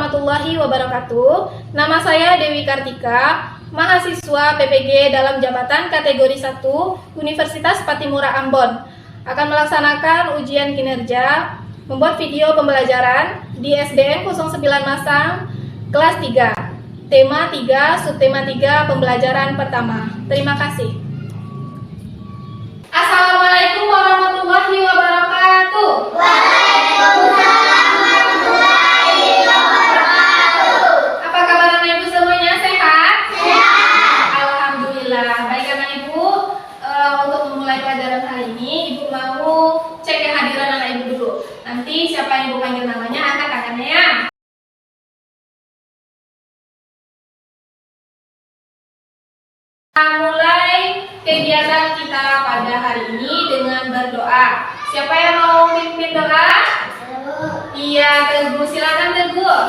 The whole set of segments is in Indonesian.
warahmatullahi wabarakatuh. Nama saya Dewi Kartika, mahasiswa PPG dalam jabatan kategori 1 Universitas Patimura Ambon. Akan melaksanakan ujian kinerja, membuat video pembelajaran di SDN 09 Masang, kelas 3. Tema 3, subtema 3, pembelajaran pertama. Terima kasih. Assalamualaikum warahmatullahi wabarakatuh. Waalaikumsalam warahmatullahi wabarakatuh. Apa kabar anak ibu semuanya? Sehat? Sehat. Alhamdulillah. Baik anak ibu, untuk memulai pelajaran hari ini, ibu mau cek kehadiran anak ibu dulu. Nanti siapa yang ibu panggil namanya angkat tangannya ya. Mulai kegiatan kita pada hari ini dengan berdoa. Siapa yang mau pimpin doa? Iya, Teguh. Silakan Teguh.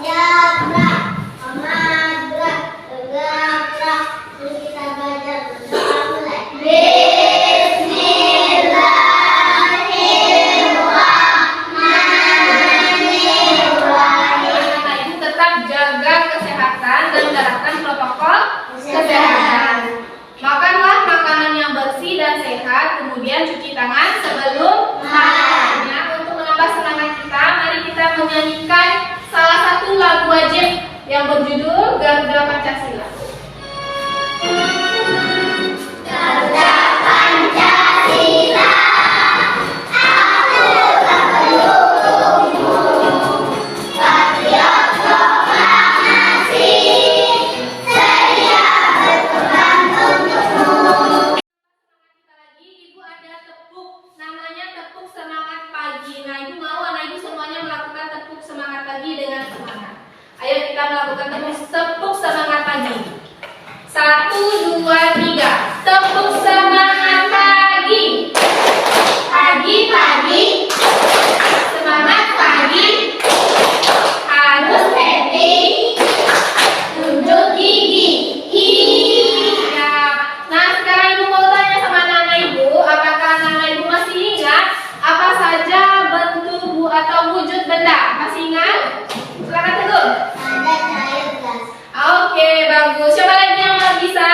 Ya, Brak. Amat, Brak. Tegak, Brak. Terus kita belajar berdoa mulai. Bismillahirrahmanirrahim. Anak ibu tetap jaga kesehatan dan terapkan protokol kesehatan. Makanlah makanan yang bersih dan sehat, kemudian cuci tangan sebelum makan. Ya, untuk menambah semangat kita, mari kita menyanyikan salah satu lagu wajib yang berjudul Garuda Pancasila. Garuda Pancasila, aku tak pelukmu, patriot proklamasi, saya berkorban untukmu. Kita lagi, ibu ada tepuk, namanya tepuk semangat pagi. Nah, ibu mau anak ibu semuanya melakukan tepuk semangat pagi dengan semangat. Ayo kita melakukan tepuk semangat pagi. 1, 2, 3. Tepuk semangat pagi. Pagi-pagi, semangat pagi. Harus happy, tunjuk gigi. Ya. Nah, sekarang ibu mau tanya sama anak ibu, apakah anak ibu masih ingat apa saja bentuk atau wujud benda? Masih ingat? Silakan Teguh. Ada cair gas, Oke, bagus. Siapa lagi yang bisa?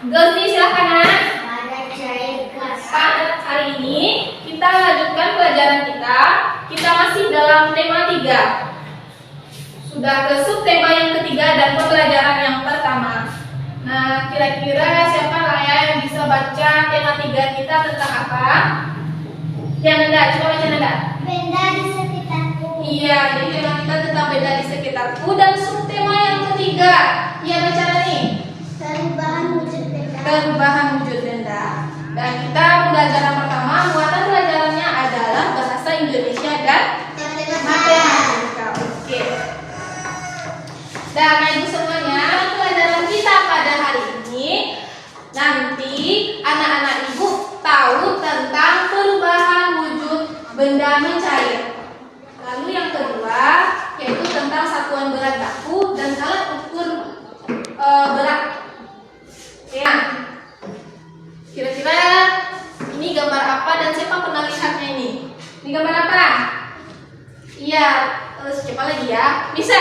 Gosi, silakan Nak. ada cair gas. Pada hari ini kita lanjutkan pelajaran kita. Kita masih dalam tema 3. Sudah ke subtema yang ketiga dan pembelajaran yang pertama. Nah, kira-kira siapa lah ya yang bisa baca tema 3 kita tentang apa? Yang Nanda, coba baca Nanda. Benda di sekitarku. Iya, jadi tema kita tentang benda di sekitarku dan subtema yang ketiga. Iya, baca nih. Perubahan wujud benda. Perubahan wujud benda. Dan kita pembelajaran pertama, muatan pelajarannya adalah bahasa Indonesia dan matematika. Oke. Dan ibu semuanya, pelajaran kita pada hari ini nanti anak-anak ibu tahu tentang perubahan wujud benda mencair. Lalu yang kedua yaitu tentang satuan berat baku dan alat ukur berat. Ya. Kira-kira ini gambar apa dan siapa pernah lihatnya ini? Ini gambar apa? Iya, terus coba lagi ya. Bisa?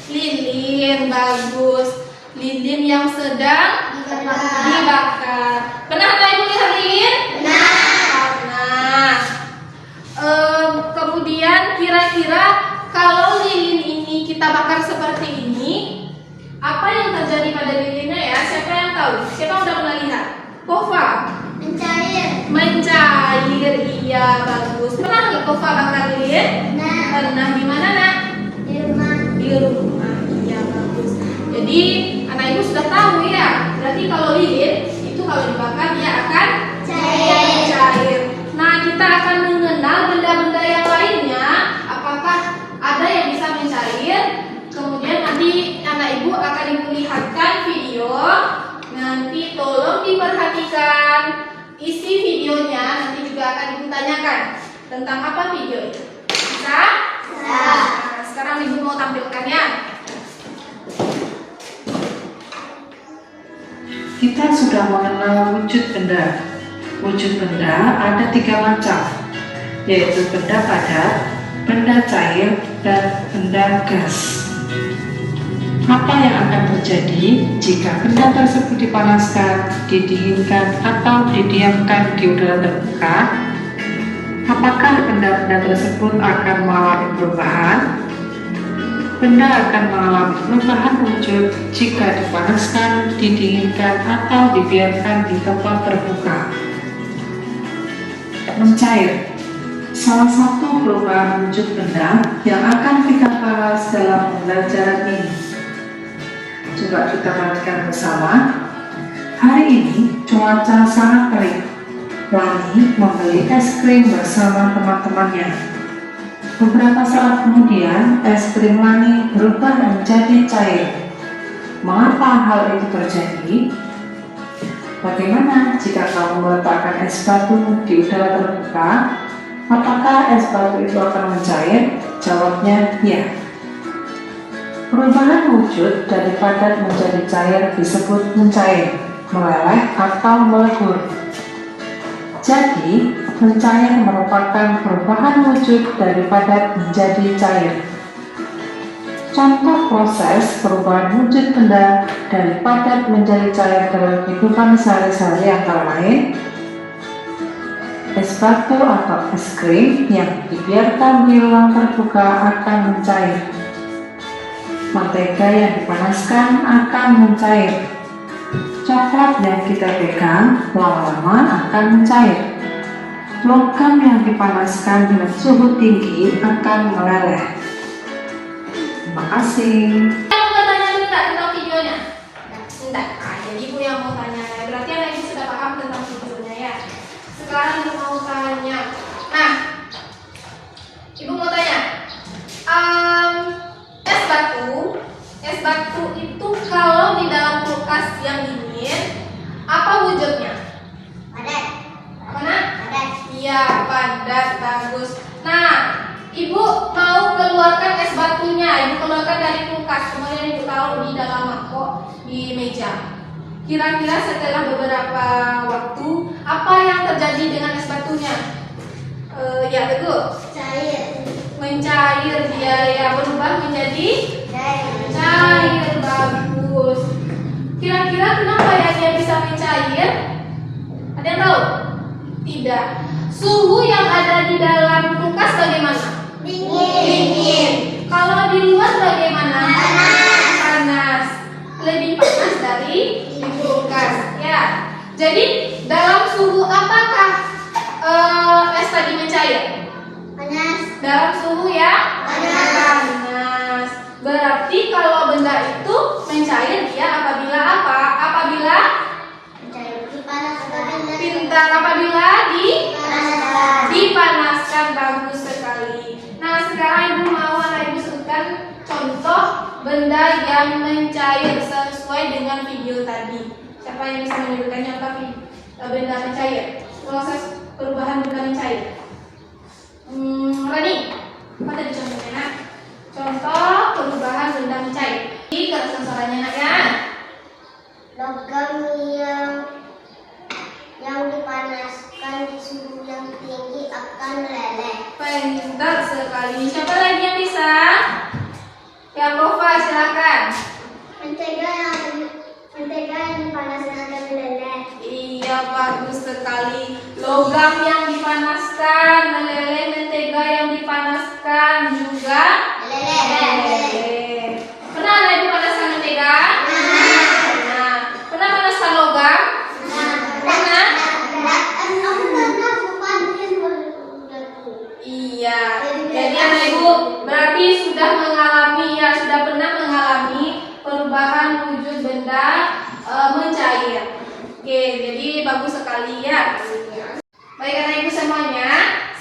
Lilin, bagus. Lilin yang sedang dibakar. Pernah anak ibu lihat lilin? Pernah. Kemudian kira-kira kalau lilin ini kita bakar seperti ini, apa yang terjadi pada lilinnya ya? Siapa yang tahu? Siapa yang udah pernah lihat? Kova. Mencair, iya bagus. Pernah nggak Kova bakar lilin? Pernah. Di mana Nak? Di rumah, iya bagus. Jadi anak ibu sudah tahu ya. Berarti kalau lilin itu kalau dibakar dia akan cair. Nah, kita akan mengenal benda-benda yang lainnya. Apakah ada yang bisa mencair? Kemudian nanti anak ibu akan ibu lihatkan video. Nanti tolong diperhatikan isi videonya. Nanti juga akan ibu tanyakan tentang apa video itu. Bisa? Nah, sekarang ibu mau tampilkannya. Kita sudah mengenal wujud benda. Wujud benda ada 3 macam, yaitu benda padat, benda cair, dan benda gas. Apa yang akan terjadi jika benda tersebut dipanaskan, didinginkan, atau didiamkan di udara terbuka? Apakah benda-benda tersebut akan mengalami perubahan? Benda akan mengalami perubahan wujud jika dipanaskan, didinginkan, atau dibiarkan di tempat terbuka. Mencair. Salah satu perubahan wujud benda yang akan kita bahas dalam pembelajaran ini. Coba kita perhatikan bersama. Hari ini cuaca sangat terik. Lani membeli es krim bersama teman-temannya. Beberapa saat kemudian, es krim Lani berubah menjadi cair. Mengapa hal itu terjadi? Bagaimana jika kamu meletakkan es batu di udara terbuka? Apakah es batu itu akan mencair? Jawabnya ya. Perubahan wujud dari padat menjadi cair disebut mencair, meleleh, atau melebur. Jadi, mencair merupakan perubahan wujud dari padat menjadi cair. Contoh proses perubahan wujud benda dari padat menjadi cair dalam kehidupan sehari-hari antara lain es batu atau es krim yang dibiarkan di ruang terbuka akan mencair. Mentega yang dipanaskan akan mencair. Coklat yang kita pegang lama-lama akan mencair. Logam yang dipanaskan dengan suhu tinggi akan meleleh. Terima kasih. Yang mau tanya dulu nggak tentang videonya? Enggak. Nah, jadi ibu yang mau tanya. Berarti anak ibu sudah paham tentang videonya ya. Sekarang ibu mau tanya. Nah, ibu mau tanya. Es batu itu kalau di dalam kulkas yang dingin, apa wujudnya? Padat. Mana? Padat. Iya, padat, bagus. Nah, ibu mau keluarkan es batunya, ibu keluarkan dari kulkas, kemudian ibu taruh di dalam mangkok di meja. Kira-kira setelah beberapa waktu, apa yang terjadi dengan es batunya? Ya betul. Cair. Mencair, dia ya berubah menjadi Cair. bagus. Kira-kira kenapa ya dia bisa mencair? Ada yang tahu? Tidak. Suhu yang ada di dalam kulkas bagaimana? Dingin. Kalau di luar bagaimana? Panas. Lebih panas dari di kulkas. Ya. Jadi dalam suhu apakah es tadi mencair? Panas. Dalam suhu ya? Panas. Berarti kalau benda itu mencair dia apabila apa? Apabila Cair. Dipanaskan. pintar, apabila Dipanaskan. dipanaskan. Bagus sekali. Nah, sekarang ibu mau anak ibu sebutkan contoh benda yang mencair sesuai dengan video tadi. Siapa yang bisa menyebutkan contoh benda mencair? Proses perubahan benda mencair. Rani, apa tadi contohnya nak? Contoh perubahan benda mencair. Ini kerasan suaranya nak ya. Logam yang dipanaskan di suhu yang tinggi akan meleleh. Pintar sekali. Siapa lagi yang bisa? Ya, Kofa, silakan. Mentega yang dipanaskan akan meleleh. Iya, bagus sekali. Logam yang dipanaskan meleleh, mentega yang dipanaskan juga meleleh. Pernah ada ibu panaskan mentega? Pernah. Pernah panaskan logam? Pernah? Iya. Jadi anak ibu berarti sudah mengalami ya, sudah pernah mengalami perubahan wujud benda mencair. Oke, jadi bagus sekali ya. Baik anak ibu semuanya,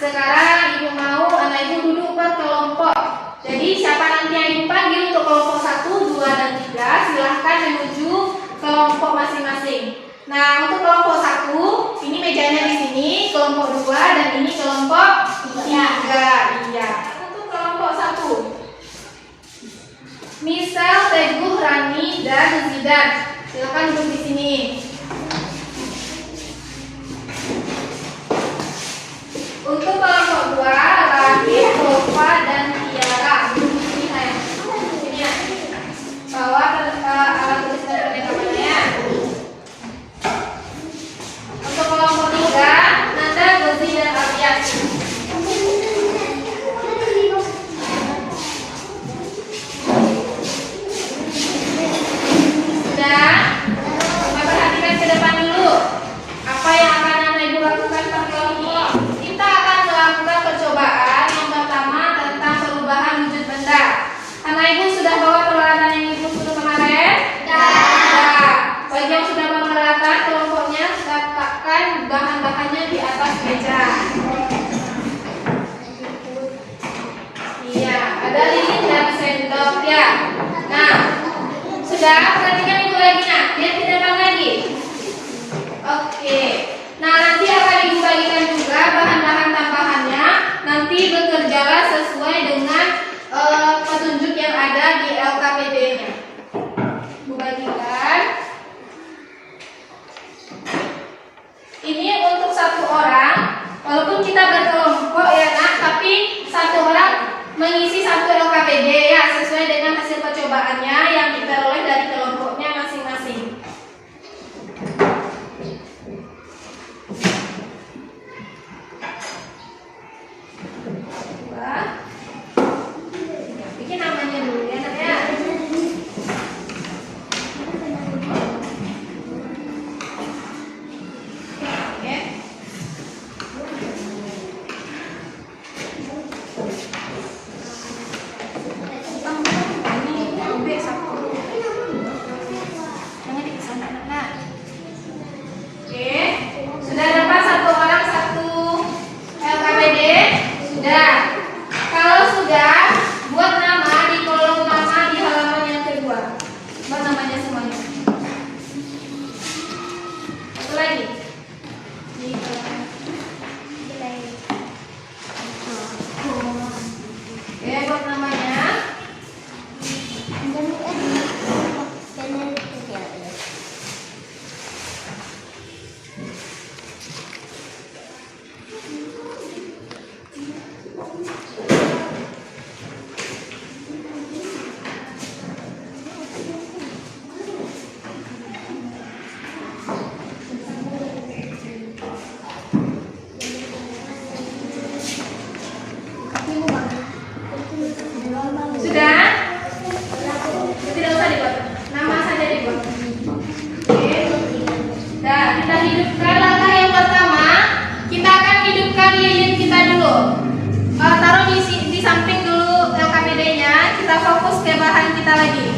sekarang ibu mau anak ibu duduk berkelompok. Jadi siapa nanti yang ibu panggil untuk kelompok 1, 2, dan 3 silahkan menuju kelompok masing-masing. Nah, untuk kelompok 1, ini mejanya di sini, kelompok 2, dan ini kelompok 3. Iya. Untuk kelompok 1, Misal, Teguh, Rani, dan Zidan. Silakan duduk di sini. Untuk kelompok 2, Rahim, Tofa, dan Tiara. sudah, perhatikan ibu lagi nak. Lihat di depan lagi. Oke. Nah, nanti akan ibu bagikan juga bahan-bahan tambahannya. Nanti bekerjalah sesuai dengan petunjuk yang ada di LKPD-nya. Ibu bagikan. Ini untuk satu orang. Walaupun kita berkelompok ya nak, tapi satu orang mengisi satu LKPD ya, sesuai dengan hasil percobaannya yang diperoleh dari kelompoknya masing-masing. Bikin namanya dulu ya nak ya. Oke. Oke, sudah dapat satu orang satu LKPD? Sudah. Kalau sudah, buat nama di kolom nama di halaman yang kedua. Buat namanya semuanya. Satu lagi. Di halaman. Oke, buat namanya. Sudah? Tidak usah dibuat. Nama saja dibuat. Oke. Nah, kita hidupkan langkah yang pertama. Kita akan hidupkan lilin kita dulu. Taruh di samping dulu LKPD-nya. Kita fokus ke bahan kita lagi.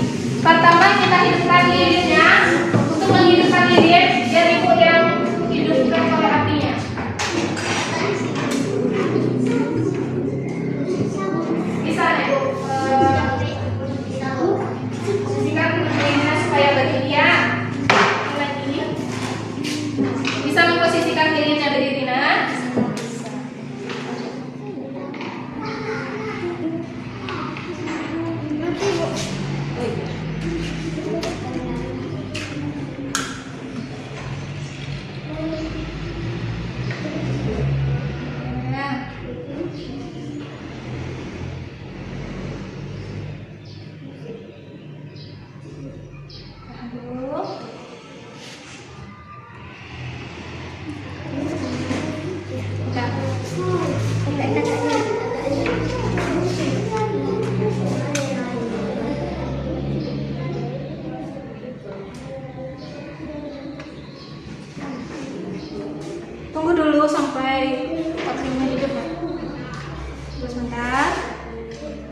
Pertama kita hidupkan lilinnya. Untuk menghidupkan lilin, biar ibu yang hidupkan oleh apinya. Bisa ya? Posisikan lilinnya supaya berdiri ya. Lagi. Bisa memposisikan lilinnya berdiri nah. Tunggu dulu sampai baterainya hidup ya. Tunggu sebentar.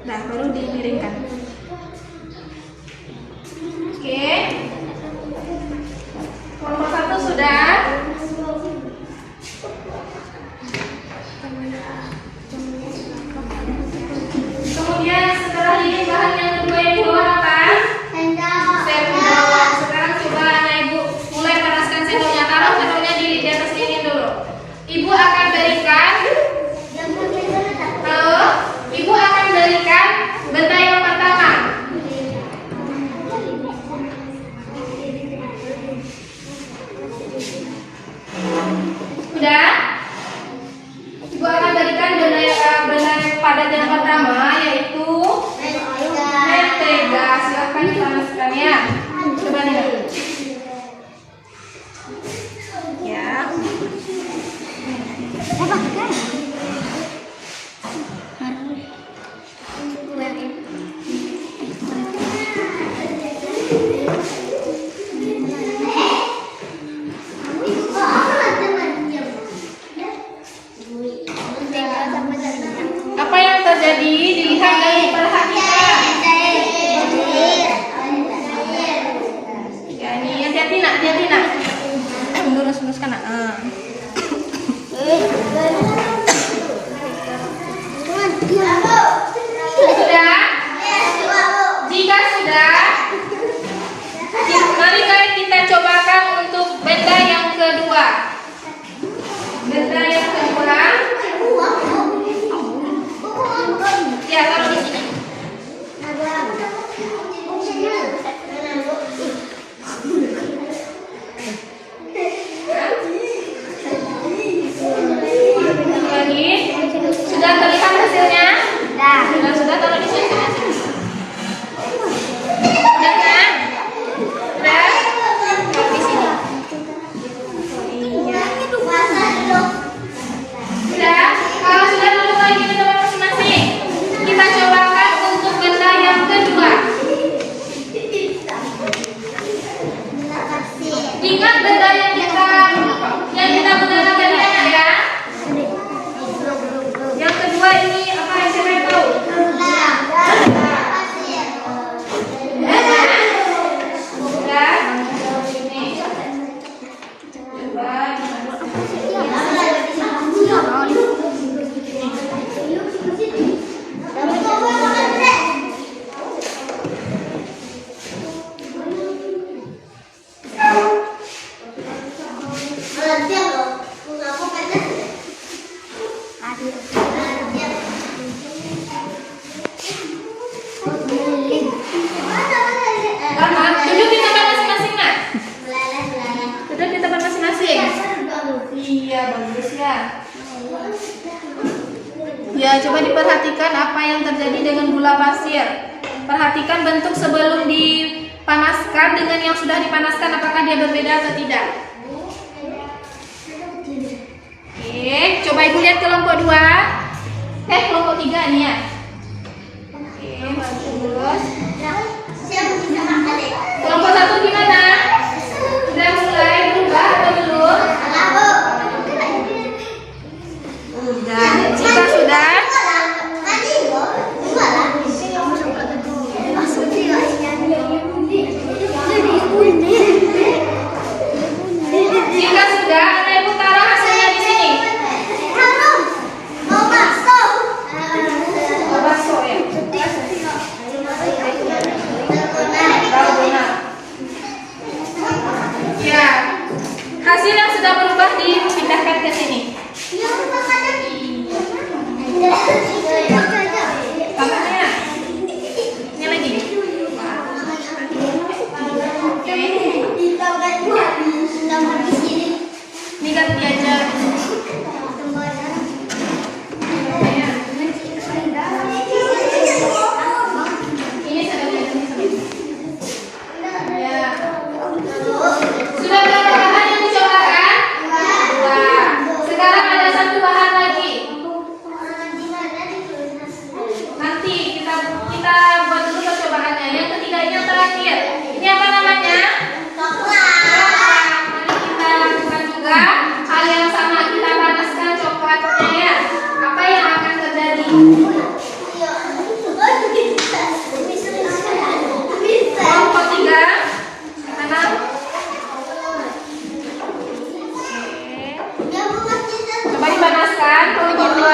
Nah, baru dimiringkan. Oke. Nomor 1 sudah. Kemudian setelah ini bahan yang kedua yang di bawah apa? Sendok. Sekarang coba anak ibu mulai panaskan sendoknya. Taruh sendoknya di atas lilin dulu. Ibu akan berikan. Ibu akan berikan benda yang pertama. Ya, coba diperhatikan apa yang terjadi dengan gula pasir. Perhatikan bentuk sebelum dipanaskan dengan yang sudah dipanaskan, apakah dia berbeda atau tidak. Oke, coba ibu lihat kelompok 2. Kelompok 3 nih ya. Oke, bagus. Kelompok 1 gimana? Sudah mulai berubah atau belum? Udah. Jika sudah, anak ibu taruh hasilnya di sini. Oh, bakso ya. Ya, hasil yang sudah berubah dipindahkan ke sini. Tambahnya, ini lagi. Ini ganti aja. Ini ya. Sudah berapa bahan yang dicobakan? 2. Sekarang ada 1 bahan lagi. Nanti kita buat dulu percobaannya. Yang ketiga ini yang terakhir. Ini apa namanya? Coklat. Mari kita lakukan juga hal yang sama. Kita panaskan coklatnya ya. Apa yang akan terjadi? Kelompok 3. Tanam. Coba dipanaskan kelompok 2.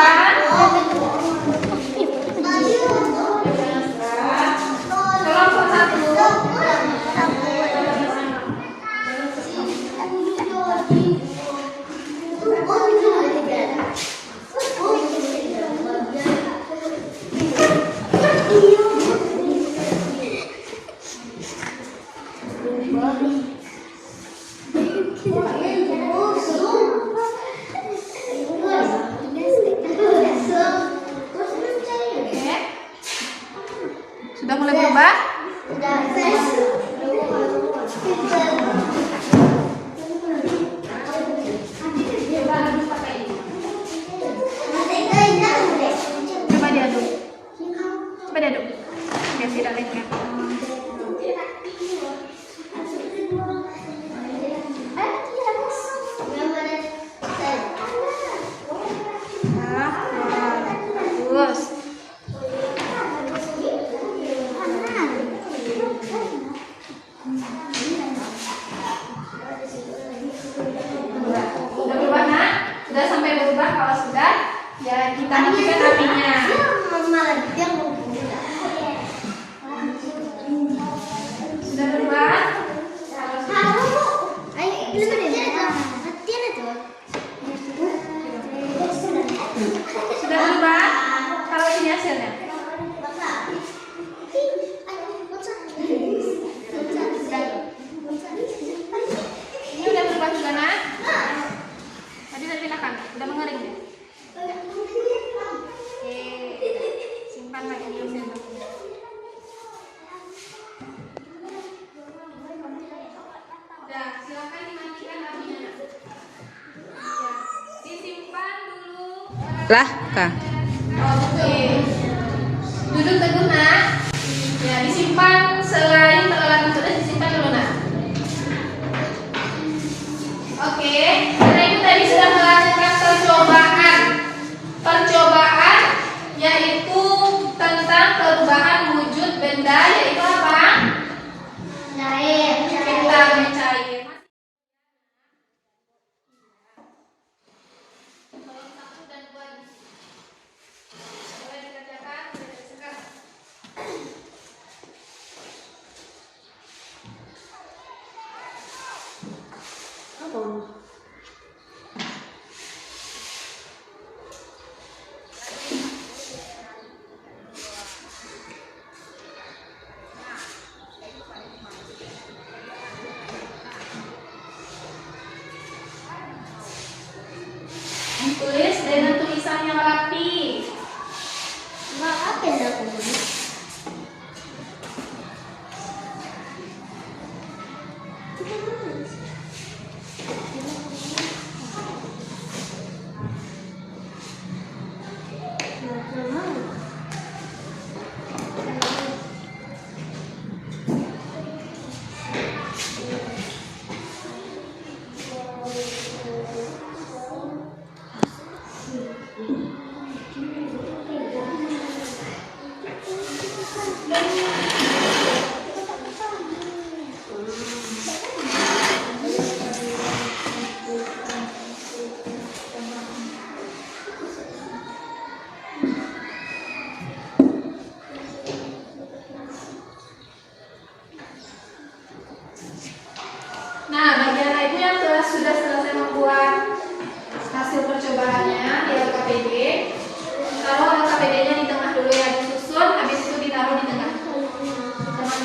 Kelompok 1. Sudah mulai berubah? Coba diaduk. Biar tidak lengket. Bagus. Sudah berubah nak? Sudah sampai berubah? Kalau sudah, ya kita matikan apinya. Sudah berubah? Sudah berubah? Kalau ini hasilnya. Ini udah berubah juga nak? Tadi udah dipindahkan, udah mengering deh. Oke, simpan lagi di sini. Udah, silakan dimatikan apinya nak. Ya, disimpan dulu. Lah, Kak. Oke. Duduk teguh nak. Ya, disimpan selain peralatan sudah disimpan dulu nak. Oke, karena itu tadi sudah melakukan percobaan yaitu tentang perubahan wujud benda, yaitu apa? Kita mencair. Tolong 1 dan 2 di sini. Boleh dikerjakan dari sekarang. Ditulis dengan tulisan yang rapi. hasil percobaannya di LKPD. Taruh LKPD-nya di tengah dulu ya, disusun, habis itu ditaruh di tengah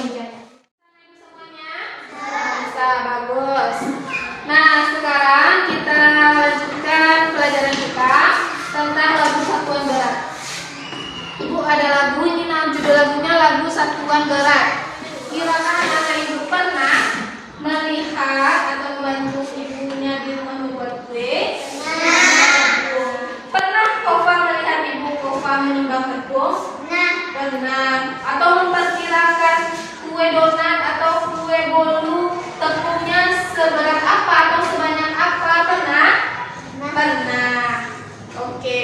meja. Semuanya bisa, bagus. Nah, sekarang kita lanjutkan pelajaran kita tentang lagu satuan berat. Ibu ada lagu, ini judul lagunya lagu satuan berat. Kira-kira anak ibu pernah melihat atau membantu ibunya di rumah membuat kue? Pernah Kofa melihat ibu Kofa menimbang tepung? Pernah. Atau memperkirakan kue donat atau kue bolu tepungnya seberat apa atau sebanyak apa? Pernah? Pernah. Oke.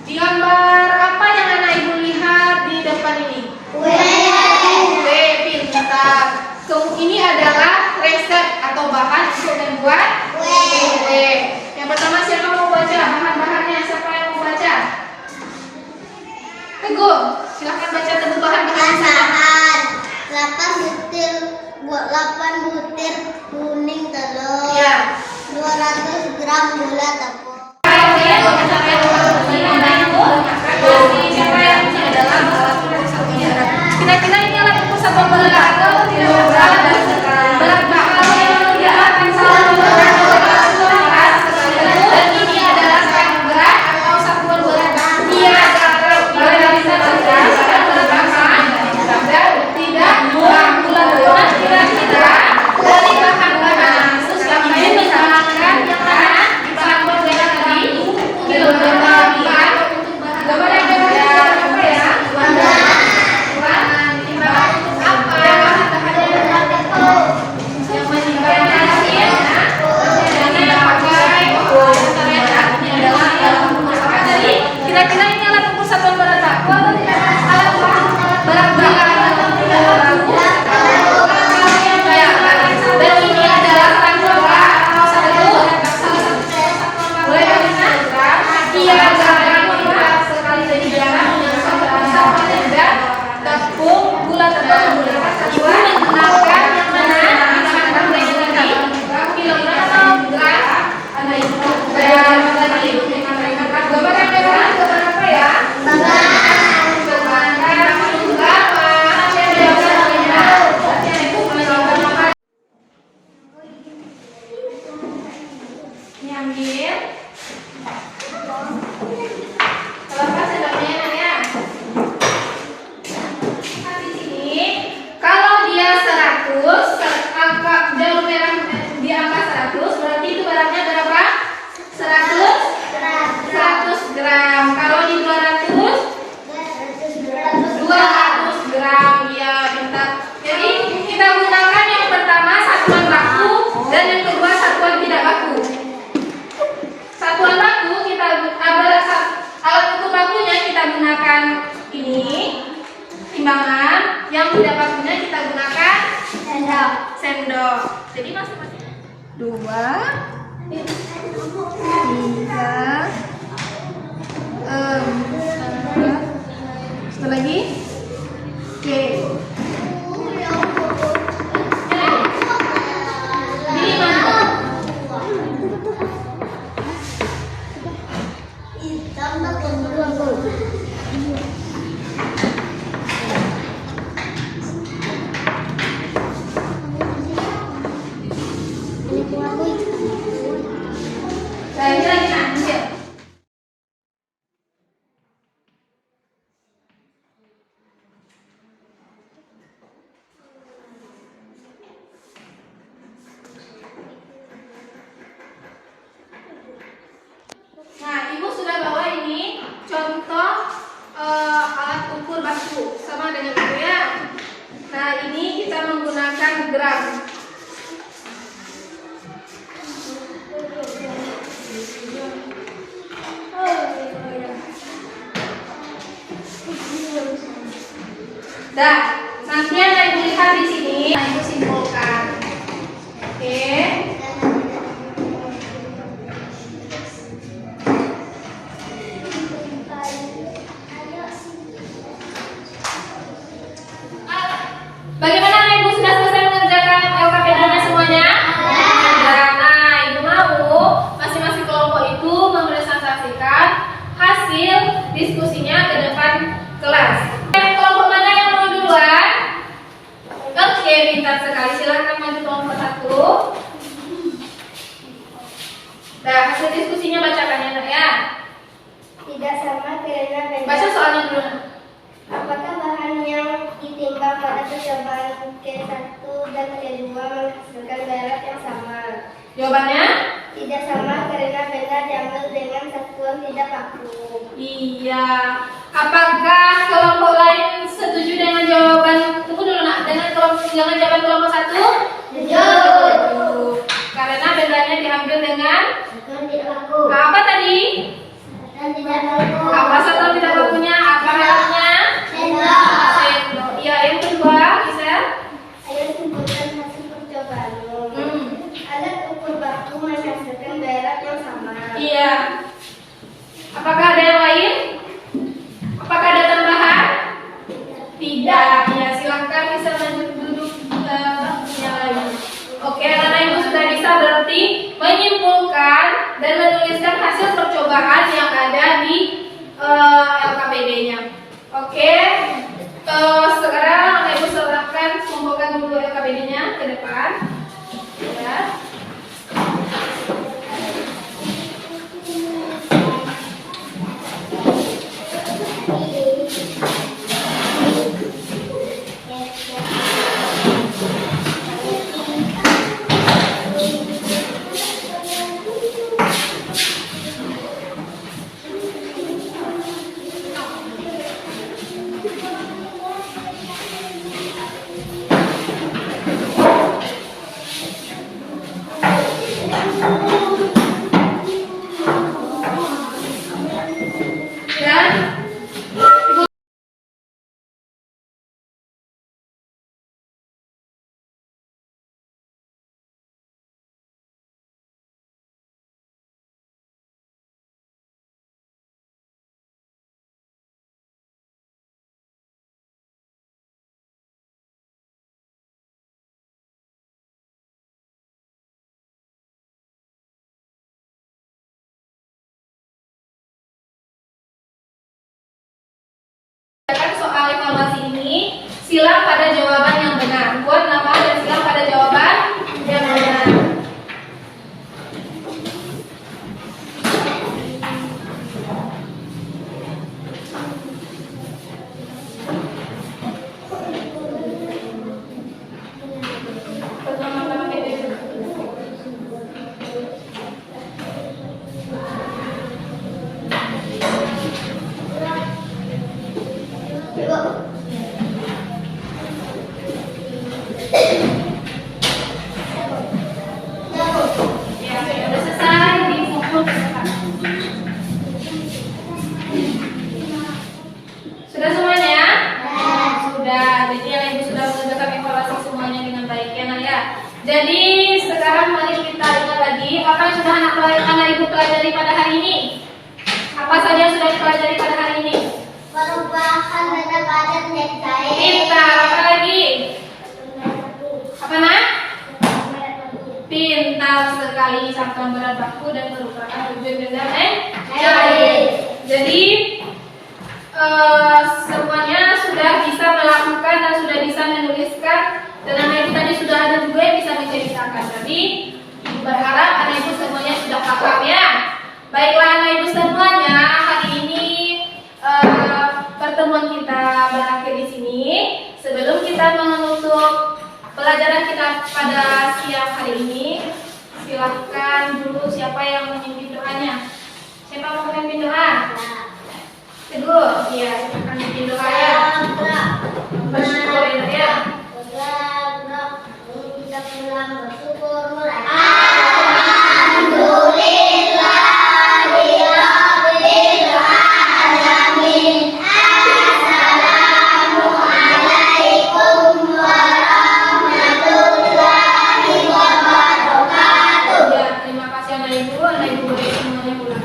Di gambar apa yang anak ibu lihat di depan ini? Kue, pintar. Ini adalah resep atau bahan untuk membuat kue. Yang pertama siapa mau baca bahan-bahannya? Siapa yang mau baca? Teguh, silahkan baca Teguh bahan-bahannya. 8 butir kuning telur. Ya. 200 gram gula tepung. Siapa yang punya adalah kira-kira ini alat ukur satuan berat atau tidak berat? Berat bakal yang tidak akan salah berat. Dan ini adalah satuan berat atau satuan berat. Iya, boleh bisa baca satuan berat tidak gula donat kira-kira dari bahan-bahan sesuai misalkan yang mana bahan berbeda tadi kilogram gambar yang berapa ya? Kira-kira ini alat ukur satuan berat baku atau tidak? Alat berat baku dan ini adalah tanggungan atau satu boleh bisa iya gram sekali jadi garam yang sama dengan tepung gula tepung ibu menggunakan yang mana kita menggunakan kilogram atau gram ada ibu gram tadi gambar yang berapa ya? Ini ambil. Lepas sendoknya ya. Nah, di sini kalau dia 100, angka jalur merah di angka 100, berarti itu beratnya berapa? 100 gram. Kalau di 200 gram. Ya, pintar. Jadi kita gunakan yang pertama satuan baku dan yang kedua satuan tidak baku. Satuan baku kita alat ukur bakunya kita gunakan ini timbangan, yang tidak bakunya kita gunakan sendok. Jadi masing-masing 2, 3, 4. Satu lagi. Oke. Ini mana? Nah, ibu sudah bawa ini contoh alat ukur baku sama dengan itu ya. Nah, ini kita menggunakan gram. Dah, nanti yang ibu lihat di sini, ibu simpulkan. Oke. Bagaimana ibu sudah selesai mengerjakan LKPD-nya semuanya? Nah, ibu mau masing-masing kelompok itu memberi pintar sekali. Silakan maju kelompok 1. Nah, hasil diskusinya bacakan ya, Nak ya. Tidak sama karena beda. Baca soalnya dulu. Nak. Apakah bahan yang ditimbang pada percobaan K1 dan K2 menghasilkan merek yang sama? Jawabannya? Tidak sama karena benda diambil dengan satuan tidak baku. Iya. Apakah kelompok lain setuju dengan jawaban? Tunggu dulu Nak. Dengan jawaban kelompok 1? Setuju. Karena bendanya diambil dengan Satuan tidak baku. apa tadi? Satuan tidak baku. Apa satuan tidak bakunya? Apa mereknya? Sendok. Sendok. Iya, yang kedua, Gisel. Ayo simpulkan hasil percobaanmu. Hmm. Alat ukur baku menghasilkan merek yang sama. Iya. Apakah ada yang lain? Apakah ada tambahan? Tidak. Ya, silakan bisa lanjut duduk yang lain. Oke, karena Ibu sudah bisa berarti menyimpulkan dan menuliskan hasil percobaan yang ada di LKPD-nya. Oke. Sekarang Ibu serahkan kumpulkan dulu LKPD-nya ke depan. Ya. Dan soal evaluasi ini, silang pada jawaban yang benar. Buat nama dan silang pada jawaban yang benar. Pertama-tama kita ya, sudah selesai dikumpul ke depan. Sudah semuanya? Sudah. Jadi yang Ibu sudah mengerjakan evaluasi semuanya dengan baik ya, Nak ya. Jadi sekarang mari kita lihat lagi apa yang sudah anak Ibu pelajari pada hari ini. Apa saja yang sudah dipelajari pada hari ini? Perubahan berat badan dan cair. Pintar. Apa lagi? Apa Nak? Pintar sekali, satuan berat baku dan perubahan tujuan benda dan cair. Jadi semuanya sudah bisa melakukan dan sudah bisa menuliskan, dan anak ibu tadi sudah ada juga yang bisa menceritakan. Jadi Ibu berharap anak ibu semuanya sudah paham ya. Baiklah anak ibu semuanya, hari ini pertemuan kita berakhir di sini. Sebelum kita menutup pelajaran kita pada siang hari ini, silahkan dulu siapa yang memimpin doanya. Siapa mau memimpin doa? Teguh, iya, akan memimpin doa ya. Bersyukur ya. Kita pulang bersyukur mulai. Ya, terima kasih anak ibu boleh semuanya pulang.